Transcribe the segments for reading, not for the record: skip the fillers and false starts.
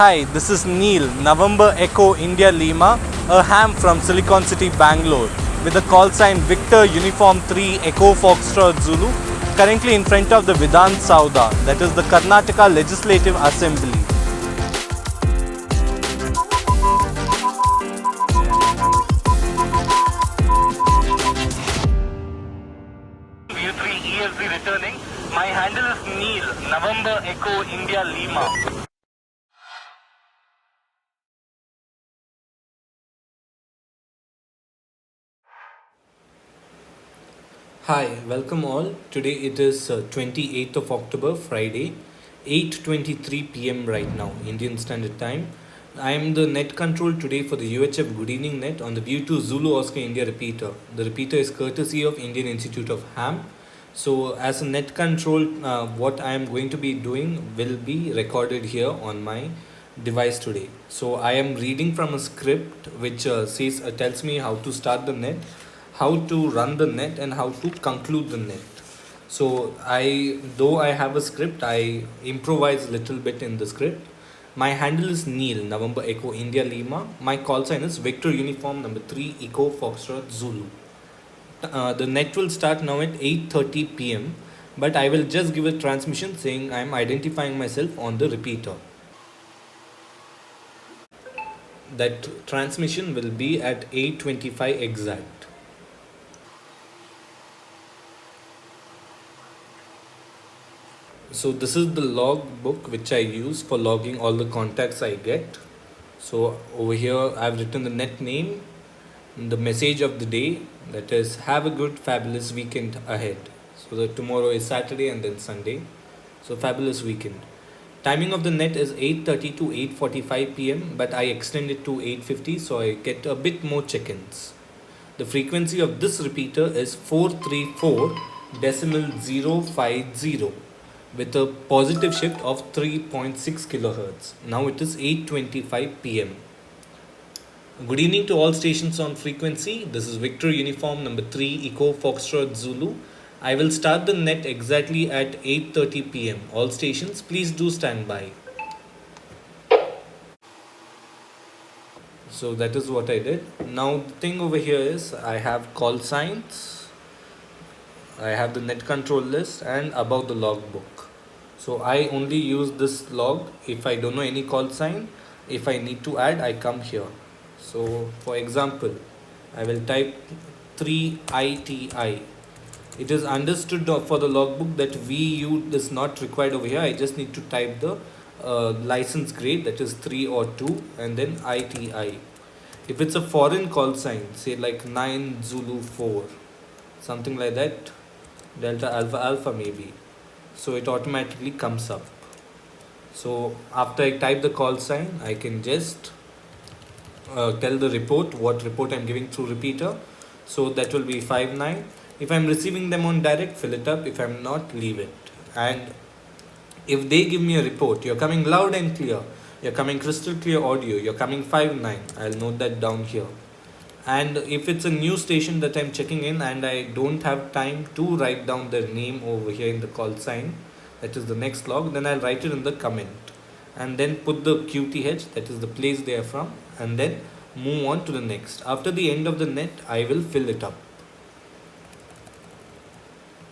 Hi, this is Neil, November Echo India Lima, a ham from Silicon City, Bangalore, with the call sign Victor Uniform 3 Echo Foxtrot Zulu, currently in front of the Vidhan Sauda, that is the Karnataka Legislative Assembly. VU3EXO returning. My handle is Neil, November Echo India Lima. Hi, welcome all. Today it is 28th of October, Friday, 8:23 p.m. right now, Indian Standard Time. I am the net control today for the UHF Good Evening Net on the VU2 Oscar India repeater. The repeater is courtesy of Indian Institute of Ham. So, as a net control, what I am going to be doing will be recorded here on my device today. So, I am reading from a script which tells me how to start the net, how to run the net, and how to conclude the net. So though I have a script, I improvise a little bit in the script. My handle is Neil, November Echo India Lima. My call sign is Victor Uniform number 3 Echo Foxtrot Zulu. The net will start now at 8:30 p.m. But I will just give a transmission saying I am identifying myself on the repeater. That transmission will be at 8:25 exact. So this is the log book which I use for logging all the contacts I get. So over here I've written the net name, the message of the day, that is have a good fabulous weekend ahead. So that tomorrow is Saturday and then Sunday. So fabulous weekend. Timing of the net is 8:30 to 8:45 p.m. but I extend it to 8:50 so I get a bit more check-ins. The frequency of this repeater is 434.050 with a positive shift of 3.6 kilohertz. Now it is 8:25 p.m. Good evening to all stations on frequency. This is Victor Uniform number 3 Echo Foxtrot Zulu. I will start the net exactly at 8:30 p.m. All stations, please do stand by. So that is what I did. Now the thing over here is I have call signs, I have the net control list, and about the logbook. So I only use this log if I don't know any call sign. If I need to add, I come here. So for example, I will type 3ITI. It is understood for the logbook that VU is not required over here. I just need to type the license grade, that is 3 or 2, and then ITI. If it's a foreign call sign, say like 9 Zulu 4, something like that, Delta Alpha Alpha maybe, so it automatically comes up. So after I type the call sign, I can just tell the report, what report I'm giving through repeater. So that will be 59. If I'm receiving them on direct, fill it up. If I'm not, leave it. And if they give me a report, you're coming loud and clear, you're coming crystal clear audio, you're coming 59, I'll note that down here. And if it's a new station that I'm checking in and I don't have time to write down their name over here in the call sign, that is the next log, then I'll write it in the comment and then put the QTH, that is the place they are from, and then move on to the next. After the end of the net, I will fill it up.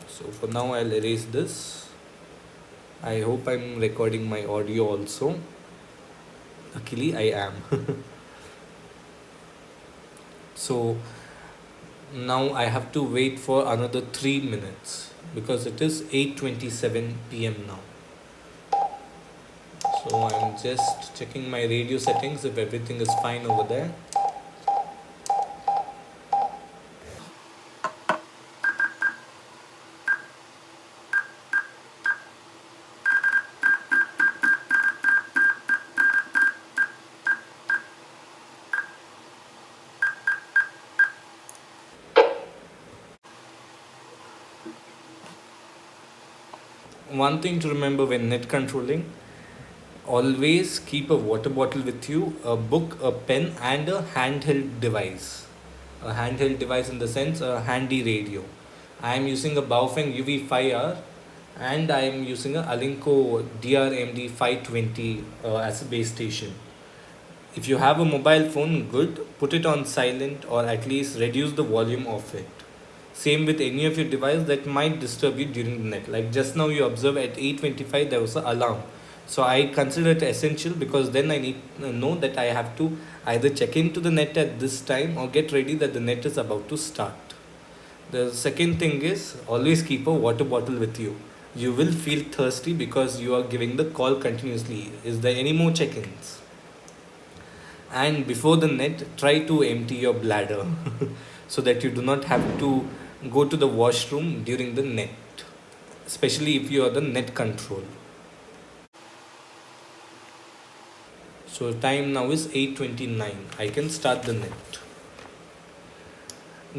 So for now I'll erase this. I hope I'm recording my audio also. Luckily I am. So now I have to wait for another 3 minutes because it is 8:27 p.m. now. So I'm just checking my radio settings if everything is fine over there. One thing to remember when net controlling, always keep a water bottle with you, a book, a pen, and a handheld device. A handheld device in the sense a handy radio. I am using a Baofeng UV5R and I am using a Alinco DRMD 520 as a base station. If you have a mobile phone, good, put it on silent or at least reduce the volume of it. Same with any of your device that might disturb you during the net. Like just now you observe at 8:25 there was an alarm. So I consider it essential because then I need to know that I have to either check into the net at this time or get ready that the net is about to start. The second thing is always keep a water bottle with you. You will feel thirsty because you are giving the call continuously. Is there any more check-ins? And before the net, try to empty your bladder so that you do not have to go to the washroom during the net, especially if you are the net control. So time now is 8:29. I can start the net.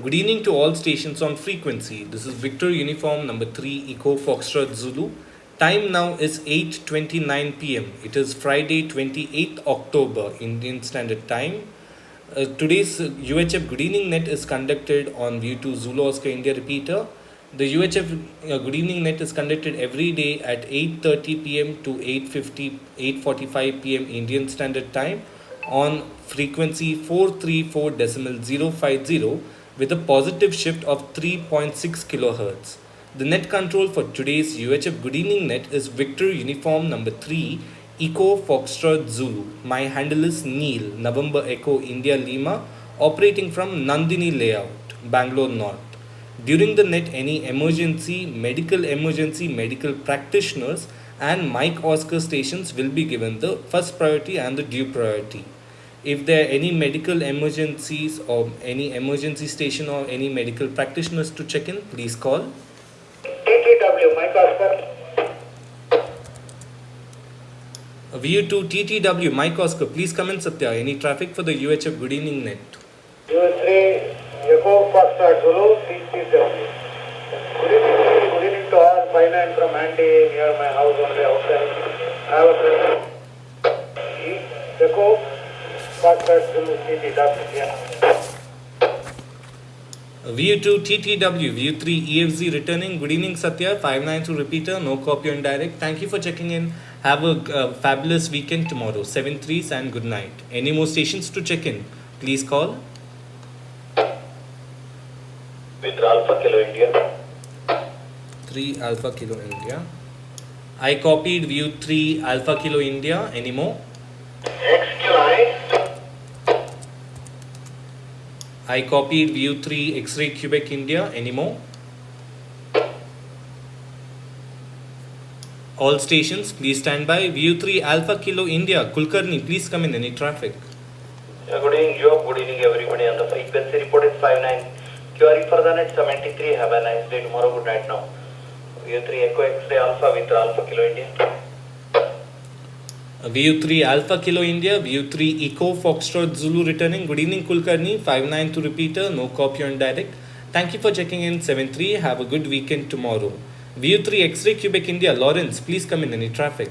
Good evening to all stations on frequency. This is Victor Uniform number 3 Echo Foxtrot Zulu. Time now is 8:29 p.m. It is Friday 28th October Indian Standard Time. Today's UHF Good Evening Net is conducted on VU2ZOI Oscar India repeater. The UHF Good Evening Net is conducted every day at 8:30 p.m. to 8:45 p.m. Indian Standard Time on frequency 434.050 with a positive shift of 3.6 kHz. The net control for today's UHF Good Evening Net is Victor Uniform number 3 Echo Foxtrot Zulu. My handle is Neil, November Echo India Lima, operating from Nandini Layout, Bangalore North. During the net, any emergency, medical practitioners and Mike Oscar stations will be given the first priority and the due priority. If there are any medical emergencies or any emergency station or any medical practitioners to check in, please call TTW, Mike Oscar. VU2TTW, Mike Oscar, please come in, Satya. Any traffic for the UHF Good Evening Net? U3 Echo Foxtrot Zulu, TTW. Good evening to all. 59 from Andy near my house on the outside. I have a friend. Echo Foxtrot Zulu, TTW. Yeah. VU2TTW, VU3EXO returning. Good evening, Satya. 592 repeater, no copy on direct. Thank you for checking in. Have a fabulous weekend tomorrow. 7-3s and good night. Any more stations to check in? Please call. With Alpha Kilo India. 3 Alpha Kilo India. I copied VU3 Alpha Kilo India. Any more? XQI. I copied VU3 X-ray Quebec India. Any more? All stations, please stand by. VU3 Alpha Kilo India. Kulkarni, please come in. Any traffic? Good evening, Joe. Good evening, everybody. On the frequency report is 59. QRE for the net 73. Have a nice day tomorrow. Good night now. VU3 Echo X-ray Alpha with Alpha Kilo India. VU3 Alpha Kilo India, VU3 Echo Foxtrot Zulu returning. Good evening, Kulkarni. 592 repeater, no copy on direct. Thank you for checking in. 7-3. Have a good weekend tomorrow. VU3 X-ray Quebec India, Lawrence, please come in. Any traffic?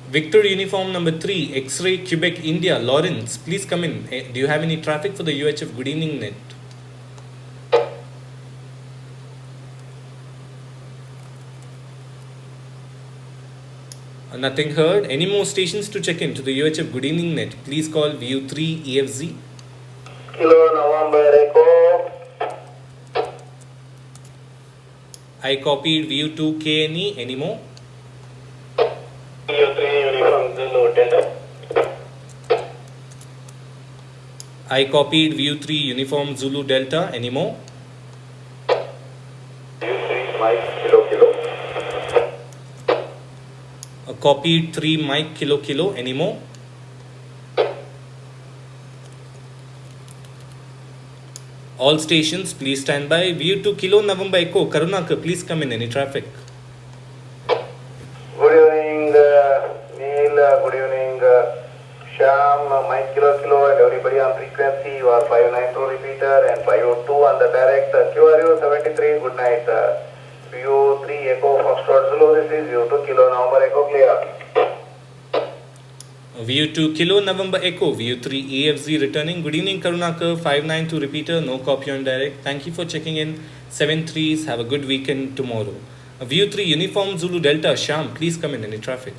Victor Uniform number 3 X-ray Quebec India, Lawrence, please come in. Do you have any traffic for the UHF Good Evening Net? Nothing heard. Any more stations to check in to the UHF Good Evening Net? Please call VU3EFZ. Kilo November Echo. I copied VU2KNE. Any more? VU3 Uniform Zulu Delta. I copied VU3 Uniform Zulu Delta. Any more? VU3 Mike Kilo Kilo. Copied 3 Mike Kilo Kilo. Any more? All stations, please stand by. VU2 Kilo November Echo. Karunaka, please come in. Any traffic? Good evening, Neil. Good evening, Sham, Mike Kilo Kilo, and everybody on frequency. You are 592 repeater and 502 on the direct. QRU 73. Good night. VU3 Echo Foxtrot Zulu. This is VU2 Kilo November Echo clear. VU2 Kilo November Echo, VU3 EFZ returning. Good evening, Karunakar. 592 repeater, no copy on direct. Thank you for checking in. 7-3s, have a good weekend tomorrow. VU3 Uniform Zulu Delta, Sham, please come in. Any traffic?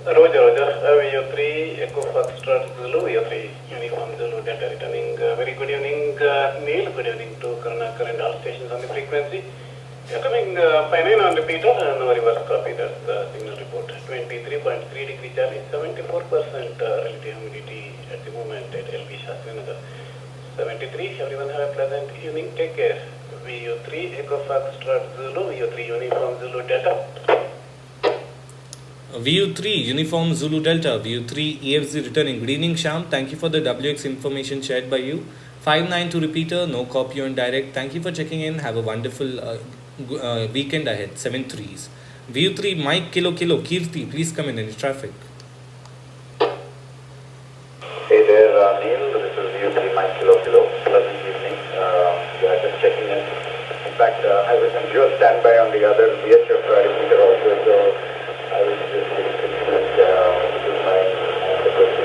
Roger. VU3 Echo Foxtrot Zulu, VU3 Uniform Zulu Delta returning. Very good evening, Neil. Good evening to Karunakar and all stations on the frequency. You're coming 59 on repeater and no reverse copy. That's the signal report. 23.3 degree Charlie, 74% relative humidity at the moment at LB Shastrinagar. 73. Everyone have a pleasant evening. Take care. VU3 Echo Foxtrot Zulu, VU3 Uniform Zulu Delta. VU3 Uniform Zulu Delta, VU3 EFZ returning. Good evening, Sham. Thank you for the WX information shared by you. 592 repeater, no copy on direct. Thank you for checking in. Have a wonderful weekend ahead. 7-3s. VU3 Mike Kilo Kirti, please come in. Any traffic? Hey there, Neil. This is VU3 Mike Kilo. Pleasant evening. Yeah, just checking in. In fact, I was on dual standby on the other VHF repeater also, so I was just getting confused with my request.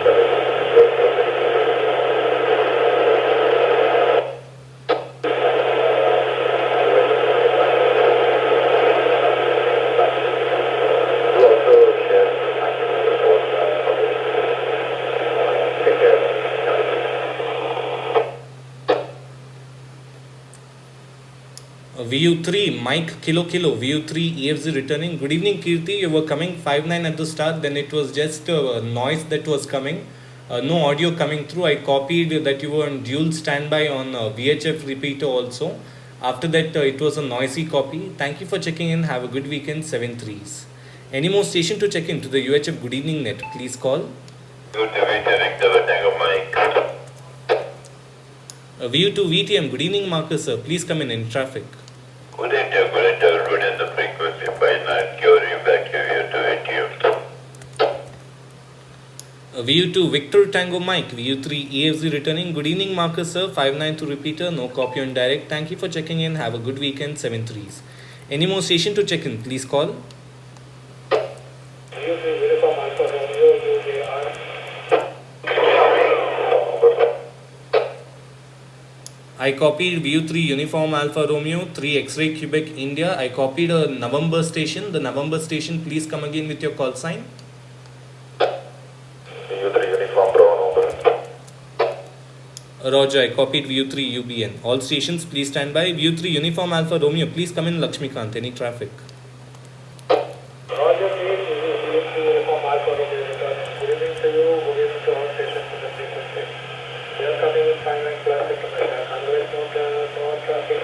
VU3 Mike Kilo, VU3 EFZ returning. Good evening, Kirti. You were coming 5-9 at the start, then it was just a noise that was coming. No audio coming through. I copied that you were on dual standby on VHF repeater also. After that, it was a noisy copy. Thank you for checking in. Have a good weekend. 7-3s. Any more station to check in to the UHF Good Evening Net? Please call. VU2VTM. Good evening, Marcus sir. Please come in traffic. Good everybody in the frequency 59, carrying back to VU2 VU2 Victor Tango Mike, VU3 EFZ returning. Good evening, Marcus sir. 592 repeater, no copy on direct. Thank you for checking in. Have a good weekend. 7-3s. Any more station to check in? Please call. I copied VU3 Uniform Alpha Romeo 3 X-Ray Quebec India. I copied a November station. The November station, please come again with your call sign. VU3 Uniform Bravo. Roger, I copied VU3 UBN. All stations, please stand by. VU3 Uniform Alpha Romeo, please come in Lakshmikant. Any traffic? Roger, please. Uniform Alpha Romeo returning. Good evening to you. Good evening to all stations on the frequency. We are coming with 59 plus information. Otherwise, no traffic.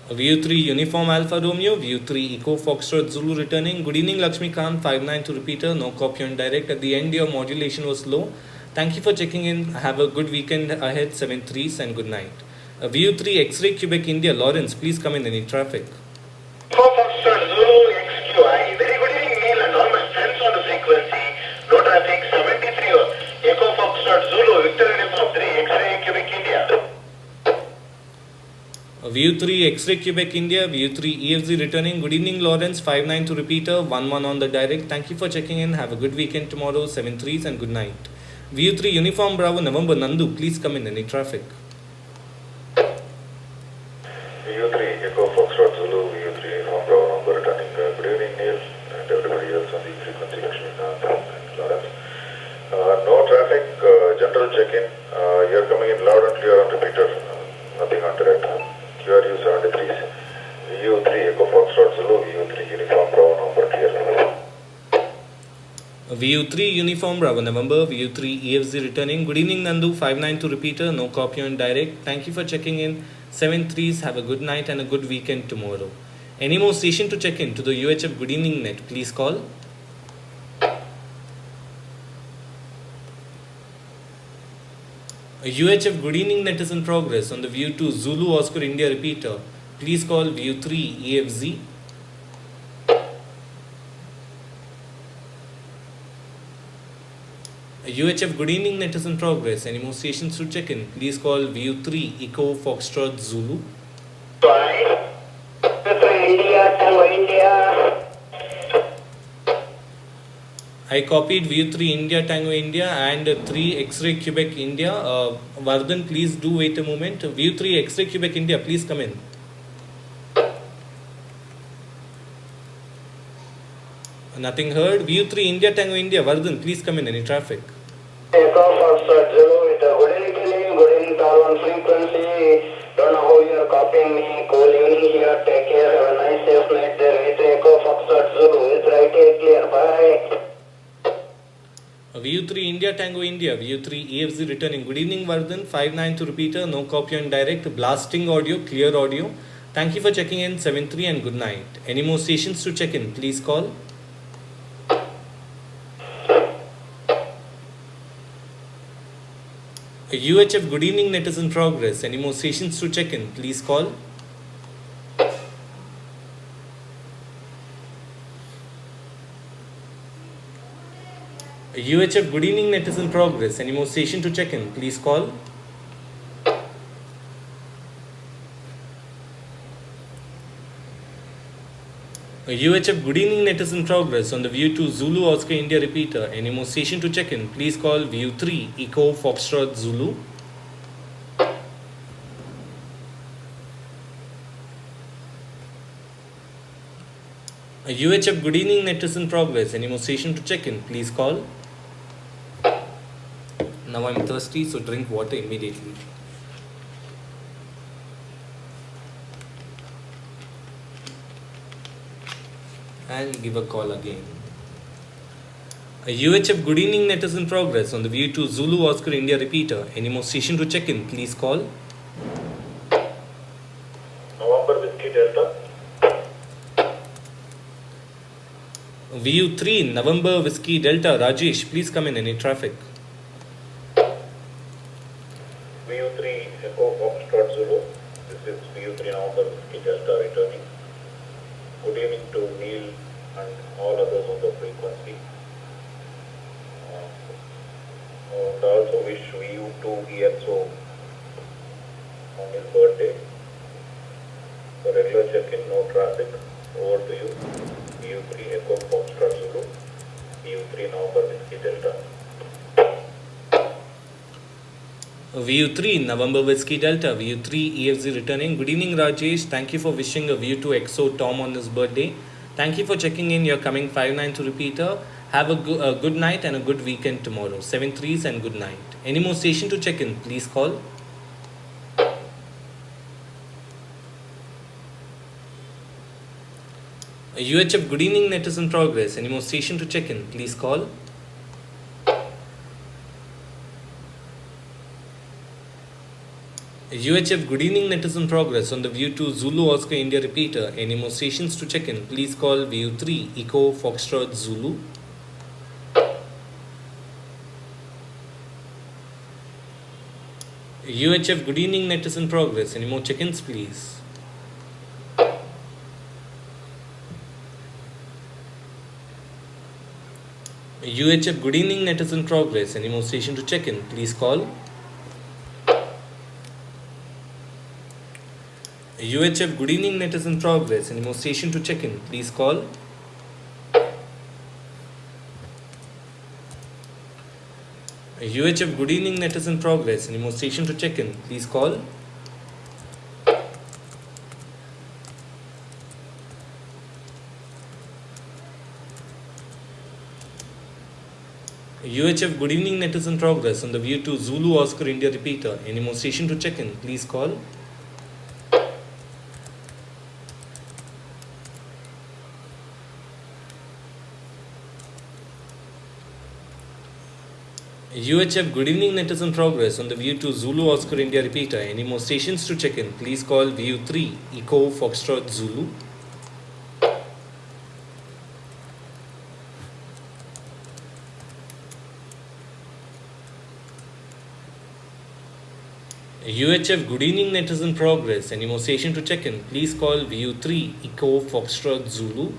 VU3 Uniform Alpha Romeo, VU3 Echo Foxtrot Zulu returning. Good evening, Lakshmikant. 592 repeater, no copy on direct. At the end, your modulation was low. Thank you for checking in. Have a good weekend ahead. 7-3s and good night. VU3 X-Ray Quebec India, Lawrence, please come in. Any traffic? Foxtrot Zulu XQI. Very good evening, Neil, and all my friends on the frequency. No traffic 73. Echo Foxtrot Zulu Victor Uniform 3 X-Ray Quebec India. VU3 X-Ray Quebec India, VU3 EFZ returning. Good evening, Lawrence. 592 repeater, 1-1 on the direct. Thank you for checking in. Have a good weekend tomorrow. 7-3s and good night. VU3 Uniform Bravo November Nandu, please come in. Any traffic? VU3 Echo Foxtrot Zulu VU3 Uniform Bravo number returning. Good evening, Neil, and everybody else on the frequency Lakshmikant and Lawrence. No traffic, general check-in. You're coming in loud and clear on repeater. Nothing on direct. QRU 73s. VU3 Echo Foxtrot Zulu VU3 Uniform Bravo number clear. VU3 Uniform Bravo November, VU3 EFZ returning. Good evening, Nandu. 592 repeater, no copy on direct. Thank you for checking in. 7-3s, have a good night and a good weekend tomorrow. Any more station to check in to the UHF Good Evening Net, please call. A UHF Good Evening Net is in progress on the VU2 Zulu Oscar India repeater. Please call VU3 EFZ. A UHF Good Evening Net is in progress. Any more stations to check in? Please call VU3 Echo Foxtrot Zulu. Sorry. I copied VU3 India Tango India and 3 X-ray Quebec India. Vardhan, please do wait a moment. VU3 X-ray Quebec India, please come in. Nothing heard. VU3 India Tango India, Vardhan, please come in. Any traffic? Echo Foxtrot Zulu with a good evening to all on frequency. Don't know how you are copying me. Cool evening here. Take care. Have a nice safe night there with Echo Foxtrot Zulu. It's right here clear. Bye. VU3 India Tango India, VU3 EFZ returning. Good evening, Vardhan. 592 repeater, no copy on direct. Blasting audio, clear audio. Thank you for checking in. 73 and good night. Any more stations to check in? Please call. UHF Good Evening Net is in progress. Any more stations to check in? Please call. UHF Good Evening Net is in progress. Any more station to check in? Please call. UHF Good Evening Net is in progress on the VU2 Oscar India repeater. Any more station to check in? Please call VU3 Echo Foxtrot Zulu. UHF Good Evening Net is in progress. Any more station to check in? Please call. Now I'm thirsty, so drink water immediately. And give a call again. A UHF Good Evening Net is in progress on the VU2 Oscar India repeater. Any more station to check in? Please call. November Whiskey Delta. VU3 November Whiskey Delta. Rajesh, please come in. Any traffic? VU3 Echo Foxtrot Zulu. This is VU3 November Whiskey Delta returning. Good evening to Neil and all others on the frequency. And also wish VU2EXO on his birthday. For regular check-in, no traffic. Over to you. VU3 Echo Foxtrot Zulu. VU3 November Whiskey Delta. VU3 November Whiskey Delta. VU3 EFZ returning. Good evening, Rajesh. Thank you for wishing a VU2EXO Tom on his birthday. Thank you for checking in. You're coming 592 repeater. Have a good night and a good weekend tomorrow. 7-3s and good night. Any more station to check in? Please call. A UHF Good Evening Net is in progress. Any more station to check in? Please call. A UHF Good Evening Net is in progress on the VU2 Oscar India repeater. Any more stations to check in? Please call VU3 Echo Foxtrot Zulu. A UHF Good Evening Net is in progress. Any more check-ins, please? A UHF Good Evening Net is in progress. Any more station to check in? Please call. A UHF Good Evening Net is in progress. Any more station to check in? Please call. A UHF Good Evening Net is in progress. Any more station to check in? Please call. A UHF Good Evening Net is in progress on the VU2 Oscar India repeater. Any more station to check in? Please call. UHF Good Evening Net is in progress on the VU2 Oscar India repeater. Any more stations to check in? Please call VU3 Echo Foxtrot Zulu. UHF Good Evening Net is in progress. Any more station to check in? Please call VU3 Echo Foxtrot Zulu.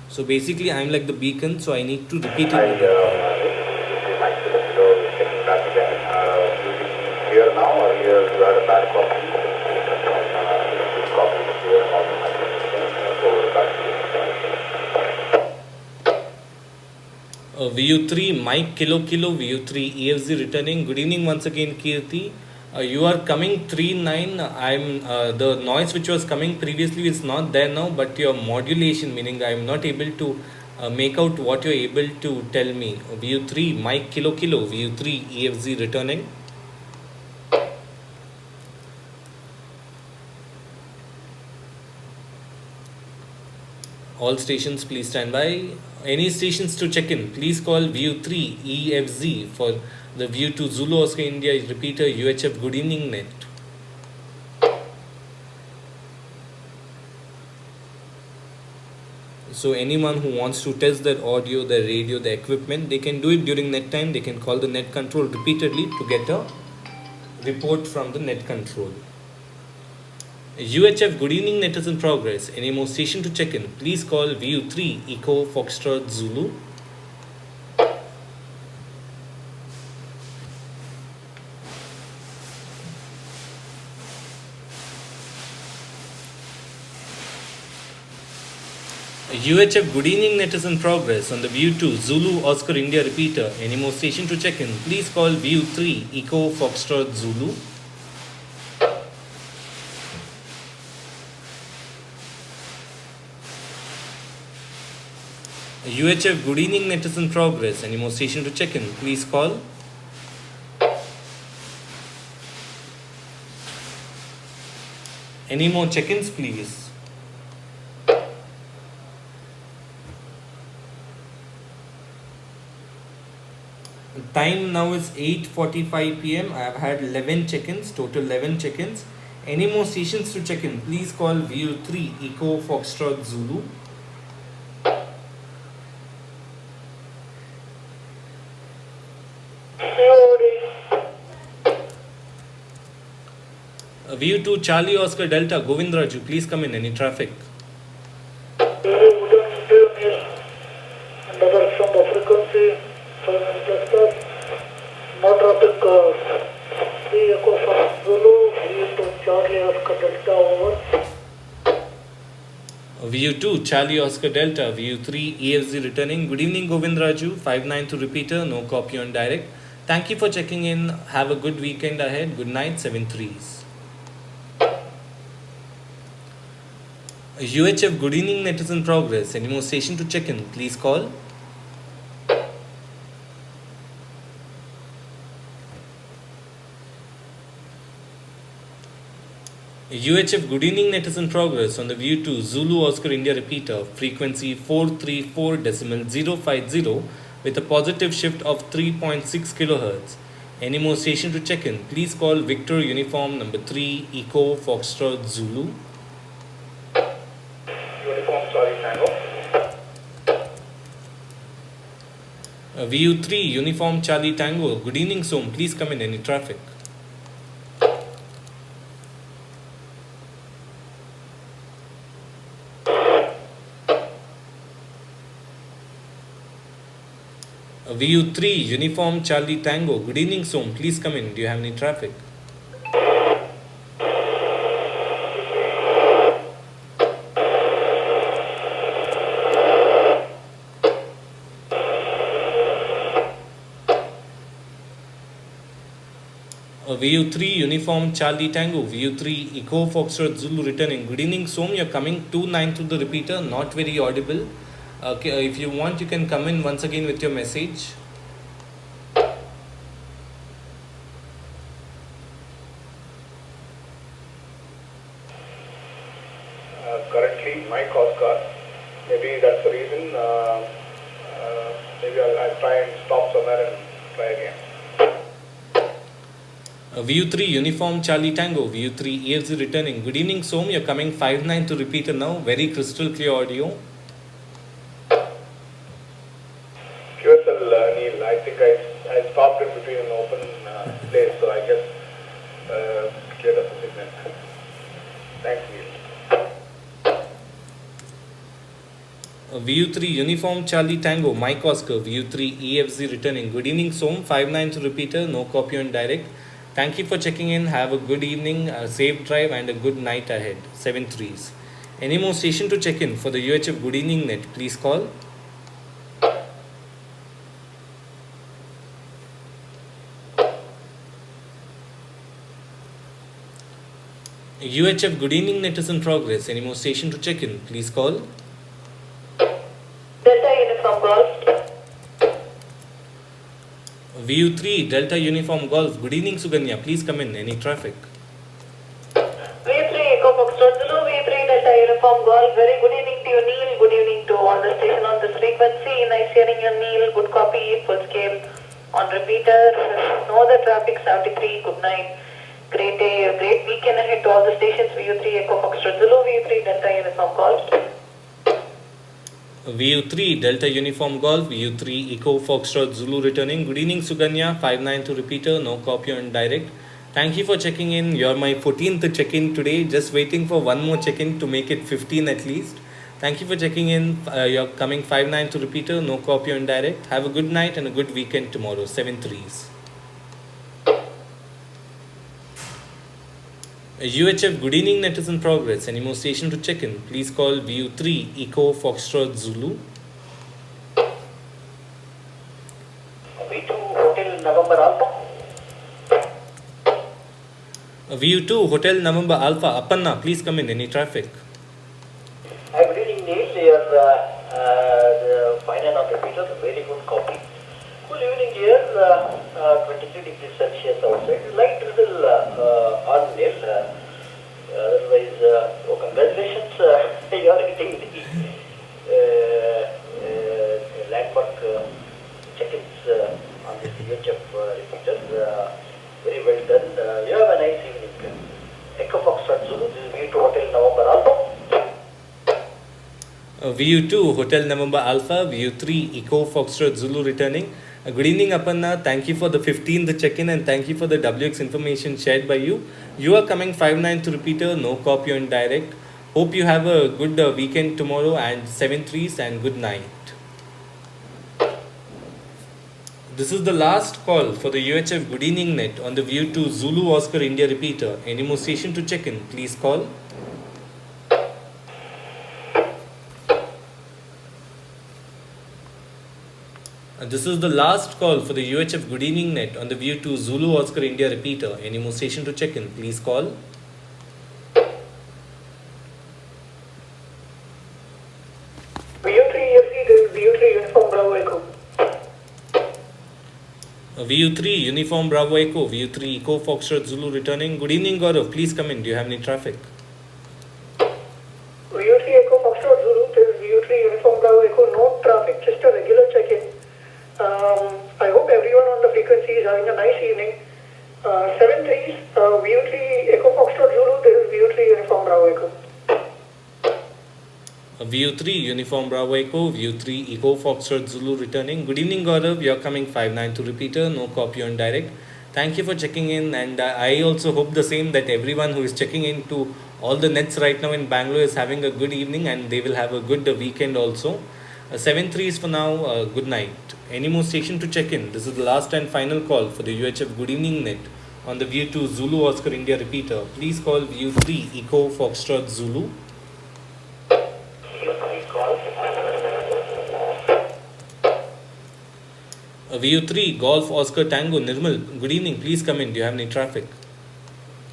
So basically, I'm like the beacon, so I need to repeat it. Here now, or here you had a bad copy. Copy here, all the VU3 Mike Kilo Kilo, VU3 EFZ returning. Good evening once again, Kirti. You are coming 3-9. I'm the noise which was coming previously is not there now, but your modulation, meaning I'm not able to make out what you're able to tell me. VU3 Mike Kilo Kilo, VU3 EFZ returning. All stations please stand by. Any stations to check in, please call VU3 EFZ for the VU2 Zulu Oscar India repeater UHF Good Evening Net. So anyone who wants to test their audio, their radio, their equipment, they can do it during net time. They can call the net control repeatedly to get a report from the net control. UHF Good Evening Net is in progress. Any more station to check in, please call VU3 Echo Foxtrot Zulu. UHF Good Evening Net is in progress on the VU2 Zulu Oscar India repeater. Any more station to check in, please call VU3 Echo Foxtrot Zulu. UHF Good Evening Net is in progress. Any more station to check in, please call. Any more check-ins, please? Time now is 8:45 p.m. I have had 11 check-ins, total 11 check-ins. Any more stations to check in, please call VU3 Echo Foxtrot Zulu. VU2 Charlie Oscar Delta Govindraju, please come in. Any traffic? Direction of frequency, 7 plus, no traffic, 3 Echo Fox Zulu, VU2 Charlie Oscar Delta over. VU2 Charlie Oscar Delta, VU3 EFZ returning. Good evening Govindraju, 59 to repeater, no copy on direct. Thank you for checking in. Have a good weekend ahead. Good night, 7-3s. UHF Good Evening Net is in progress. Any more station to check in, please call. UHF Good Evening Net is in progress on the VU2 Zulu Oscar India repeater, frequency 434.050 with a positive shift of 3.6 kHz. Any more station to check in, please call Victor Uniform number 3 Echo Foxtrot Zulu. Uniform Charlie Tango. VU3 Uniform Charlie Tango. Good evening, Som. Please come in. Any traffic? VU3 Uniform Charlie Tango. Good evening, Som. Please come in. Do you have any traffic? VU3 Uniform Charlie Tango, VU3 Echo Foxtrot Zulu returning. Good evening, Som. You're coming 2-9 through the repeater, not very audible. Okay, if you want, you can come in once again with your message. Currently, my cost card. Maybe that's the reason. Maybe I'll try and stop somewhere and try again. VU3 Uniform Charlie Tango, VU3 EFZ returning. Good evening, Som. You're coming 5-9 to repeater now. Very crystal clear audio. QSL, Neil, I think I stopped in between an open place, so I guess cleared up the signal. Thanks, Neil. VU3 Uniform Charlie Tango, Mike Oscar, VU3 EFZ returning. Good evening, Som. 5-9 to repeater, no copy on direct. Thank you for checking in. Have a good evening, a safe drive, and a good night ahead. 7-3s. Any more station to check in for the UHF Good Evening Net, please call. UHF Good Evening Net is in progress. Any more station to check in? Please call. Delta Uniform Golf. VU3 Delta Uniform Golf. Good evening, Suganya. Please come in. Any traffic? VU3 Echo Foxtrot Zulu, VU3 Delta Uniform Golf. Very good evening to you, Neil. Good evening to all the station on this frequency. Nice hearing you, Neil. Good copy, full scale on repeater. No other traffic, 73. Good night. Great day, great weekend ahead to all the stations. VU3 Echo Foxtrot Zulu, VU3 Delta Uniform Golf. VU3 Delta Uniform Golf. VU3 Echo Foxtrot Zulu returning. Good evening, Suganya. 592 repeater. No copy on direct. Thank you for checking in. You're my 14th check-in today. Just waiting for one more check-in to make it 15 at least. Thank you for checking in. You're coming 592 repeater. No copy on direct. Have a good night and a good weekend tomorrow. 7-3s. UHF Good Evening Net is in progress. Any more station to check in? Please call VU3 Echo Foxtrot Zulu. V2 Hotel November Alpha. VU2 Hotel November Alpha. Appanna, please come in. Any traffic? Good evening, Neil. Your the final on repeater, very good copy. Good evening here, 23 degrees Celsius outside. Light drizzle on Neil. Otherwise, congratulations. You are getting the landmark check-ins on this UHF repeater. Very well done. You have a nice evening. Echo Foxtrot Zulu, this is VU2 Hotel November Alpha. VU2 Hotel November Alpha. VU3 Echo Foxtrot Zulu returning. Good evening, Aparna. Thank you for the 15th check-in and thank you for the WX information shared by you. You are coming 592 repeater. No copy on direct. Hope you have a good weekend tomorrow and 7-3s and good night. This is the last call for the UHF Good Evening Net on the VU2 Zulu Oscar India repeater. Any more station to check in? Please call. This is the last call for the UHF Good Evening Net on the VU2 Zulu Oscar India repeater. Any more station to check in? Please call. VU3 this is VU3 Uniform Bravo Echo. VU3 Uniform Bravo Echo. VU3 Echo Foxtrot Zulu returning. Good evening, Gaurav. Please come in. Do you have any traffic? VU3 Echo Foxtrot Zulu, this is VU3 Uniform Bravo Echo. No traffic, just a regular check-in. I hope everyone on the frequency is having a nice evening. 7-3s, VU3 Echo Foxtrot Zulu, this is VU3 Uniform Bravo Echo. VU3 Uniform Bravo Echo. VU3 Echo Foxtrot Zulu returning. Good evening, Gaurav. You're coming 592 repeater. No copy on direct. Thank you for checking in, and I also hope the same that everyone who is checking into all the nets right now in Bangalore is having a good evening and they will have a good weekend also. 7-3s for now. Good night. Any more station to check in? This is the last and final call for the UHF Good Evening Net on the VU2 Zulu Oscar India repeater. Please call VU3 Echo Foxtrot Zulu. VU3 Golf Oscar Tango Nirmal. Good evening. Please come in. Do you have any traffic?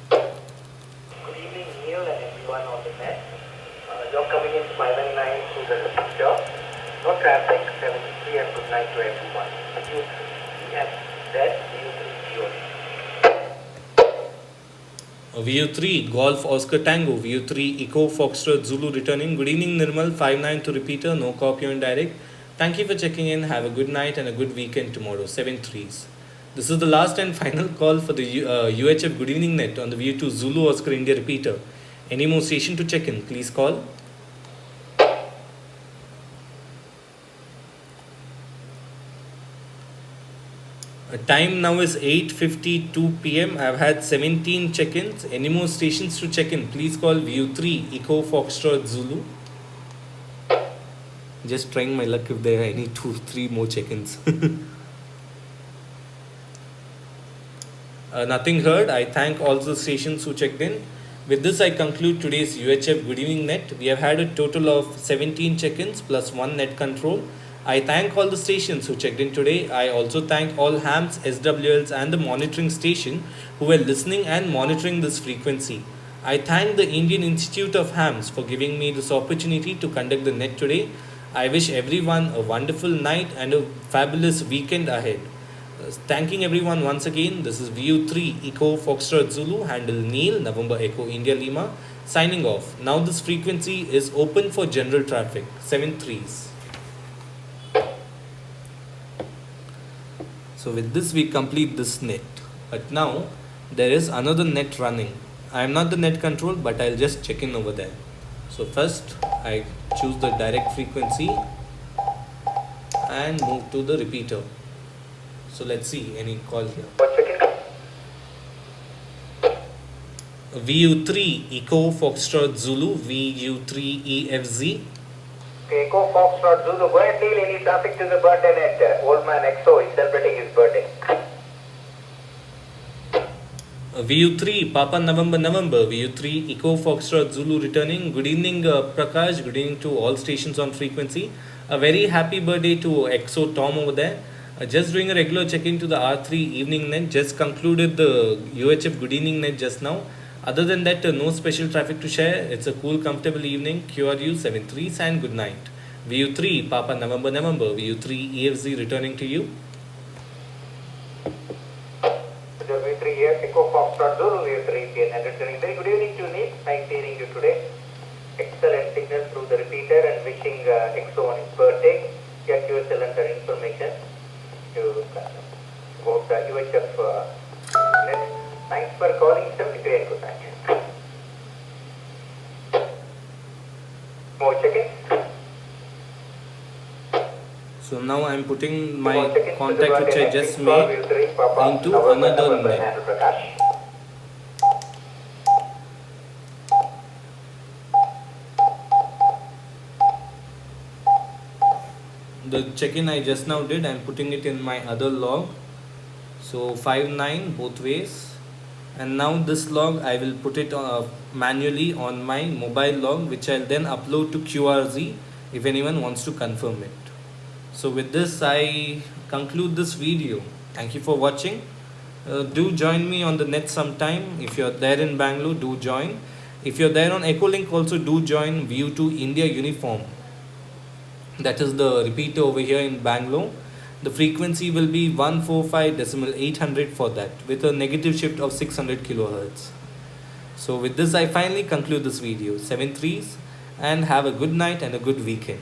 Good evening, Neil and everyone on the net. You're coming in 519 to the repeater. No traffic, 73 and good night to everyone. VU3 Golf Oscar Tango. VU3 Echo Foxtrot Zulu returning. Good evening, Nirmal. 592 repeater. No copy on direct. Thank you for checking in. Have a good night and a good weekend tomorrow. 7-3s. This is the last and final call for the UHF Good Evening Net on the VU2 Zulu Oscar India repeater. Any more station to check in? Please call. Time now is 8:52 p.m. I've had 17 check-ins. Any more stations to check in? Please call VU3 Echo Foxtrot Zulu. Just trying my luck if there are any 2-3 more check-ins. Nothing heard. I thank all the stations who checked in. With this, I conclude today's UHF Good Evening Net. We have had a total of 17 check-ins plus 1 net control. I thank all the stations who checked in today. I also thank all hams, SWLs and the monitoring station who were listening and monitoring this frequency. I thank the Indian Institute of Hams for giving me this opportunity to conduct the net today. I wish everyone a wonderful night and a fabulous weekend ahead. Thanking everyone once again. This is VU3 Echo Foxtrot Zulu, handle Neil, November Echo India Lima, signing off. Now this frequency is open for general traffic, 7-3s. So with this we complete this net. But now there is another net running. I am not the net control, but I'll just check in over there. So first I choose the direct frequency and move to the repeater. So let's see any call here. VU3 Echo Foxtrot Zulu, VU2EXO. Okay, Echo Foxtrot Zulu, go and deal any traffic to the birthday net. Old man EXO is celebrating his birthday. VU3 Papa November VU3 Echo Foxtrot Zulu returning. Good evening Prakash, good evening to all stations on frequency. A very happy birthday to EXO Tom over there. Just doing a regular check-in to the R3 evening net. Just concluded the UHF Good Evening Net just now. Other than that, no special traffic to share. It's a cool, comfortable evening. QRU 7-3s and good night. VU3 Papa November VU2EXO returning to you. VU3 here, Echo Foxtrot Zulu, VU3 and returning. Very good evening to Nick. Nice hearing you today. Excellent signal through the repeater and wishing EXO on his birthday. Get yourself under information about UHF Net. Thanks for calling 73 and good night. More check-in. So now I am putting my contact which I just made into another net. The check-in I just now did, I am putting it in my other log. So 5-9 both ways. And now this log I will put it manually on my mobile log, which I'll then upload to QRZ if anyone wants to confirm it. So with this I conclude this video. Thank you for watching. Do join me on the net sometime. If you're there in Bangalore, do join. If you're there on echolink, also do join VU2 India Uniform. That is the repeater over here in Bangalore. The frequency will be 145.800 for that, with a negative shift of 600 kilohertz. So with this I finally conclude this video. 7-3s and have a good night and a good weekend.